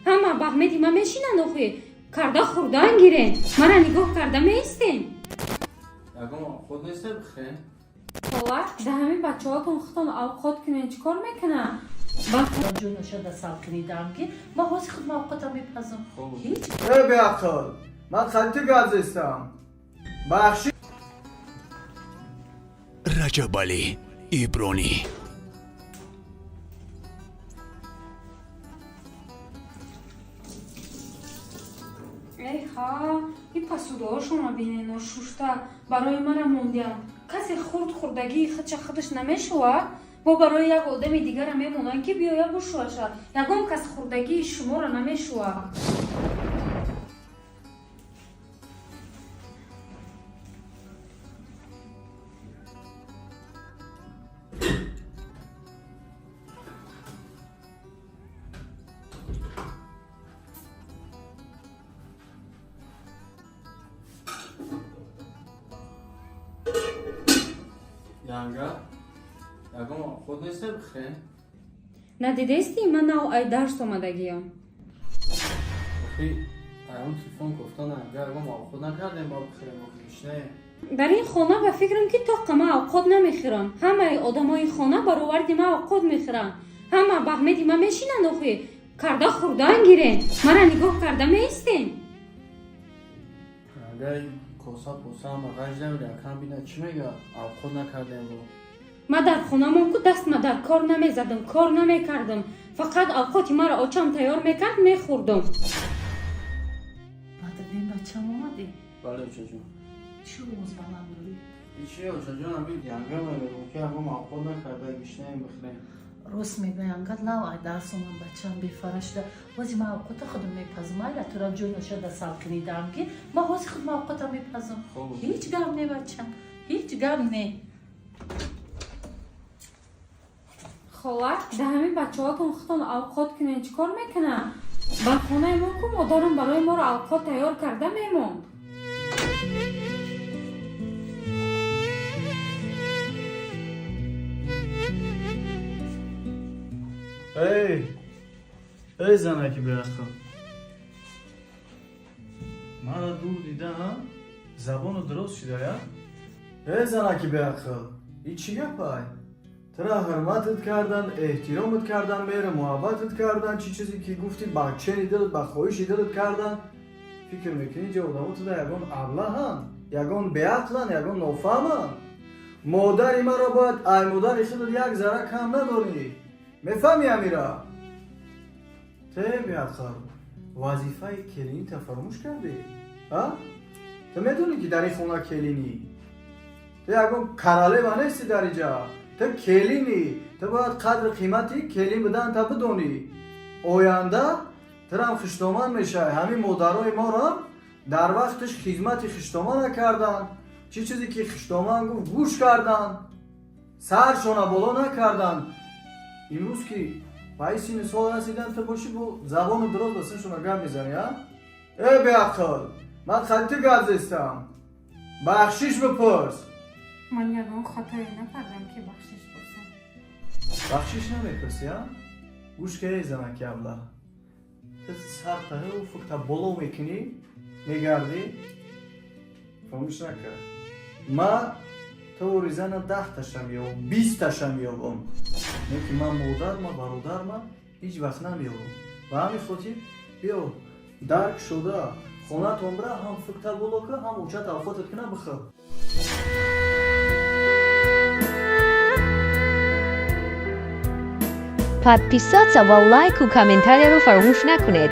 ҳама ба аҳмеди ман мешинанд охи карда хӯрдан гирен мара нигоҳ карда меистем ягон овқот нест бихӯрем. ҳола да ҳамин бачаҳотон худтон овқот кунен чӣ кор мекунанд جون شده سال کنیدم که ما واسه خود موقعتم میپذم هیچ به عقل من خطی گذاشتم بخشی رجب علی ایبرانی эҳа и посудаҳошонро бинено шушта барои мара мондиам касе хурдагии худша худаш намешувад бо барои як одами дигара мемонанд ки биёя бушӯаша ягон кас хурдагии шуморо намешувад янга ягон овқот нест бихӯрем. надидестӣ ман нав ай дарс омадагиам охи аён телефон гуфтан янга ягон овқот накардем ба бихӯрем охи ишнае. дар ин хона ба фикрам ки тоққа ман овқот намехӯрам ҳамаи одамои хона бароварди ман овқот мехӯранд ҳама ба аҳмеди ман мешинанд охи карда хӯрдан гирен мара нигоҳ карда меистем янга ин коса посаам ба ғаж намед якам бина чӣ мега овқот накардем бо. ман дар хонамон ку дастма дар кор намезадам кор намекардам фақат овқоти маро очам тайёр мекард мехӯрдам بدرین بچم اومده бале очаҷон. چی روز بلند داری؟ ичи очаҷон ҳамин янга мегӯям ки ягон овқот накарда ишнаем бихӯрем. روز میگه انقدر لو ای درس من بچم بیفرشته واسه موقعت خودم میپذم ایلا تو را جون شده سال کنیدم که ما واسه خود موقعتم میپذم هیچ گم نه بچم هیچ گم نه хола да ҳамин бачаҳотон худтон овқот кунен чӣ кор мекунанд бар хонаи мо ку модарам барои моро овқот тайёр карда мемонд ای زنکی به عقل مرا دور دیدم زبانو درست شده یا؟ ای زنکی به عقل این چی گپای؟ ترا حرمتت کردن احترامت کردن میره محبتت کردن چی چیزی که گفتی بچه دلت با خواهش دلت کردن فکر میکنی جودامت ده یگان ابلهن یگان بیعقلن یگان نافهمن مادری مرا باید ای مادری خودت یک ذره کم نداری میفهمی امیرا ته بیعقل وظیفه کلینی تا فراموش کردی ها تو میدونی که در این خونه کلینی تو یگان کراله و نیستی در اینجا تو کلینی تو باید قدر قیمتی کلین بدن تا بدونی آینده ترم خشتامان میشه همین مادرای ما را در وقتش خدمت خشتامان نکردن چی چیزی که خشتامان گفت گوش کردن سرشون بالا نکردن امروز که پای سین سال رسیدن تو باشی با زبان درست بسنشون گپ میزنی ها ای بیعقل من خطی گذاشتم بخشش بپرس ман ягон хатое накардам ки бахшиш пурсам بخشش نمیپرسی ها گوش که ای زنکی ابله تو سر تغییر و فکر بالا میکنی میگردی فراموش نکر ما تو ریزن 10 تاشم یا 20 تاشم یابم نه که من مادر ما برادر ما هیچ وقت نمیابم و همین خاطر بیا درک شده خونه تنبره هم فکر بالا که هم اوچه توفاتت کنه بخواه Подписаться, лайк و کامنتاری رو فراموش نکنید.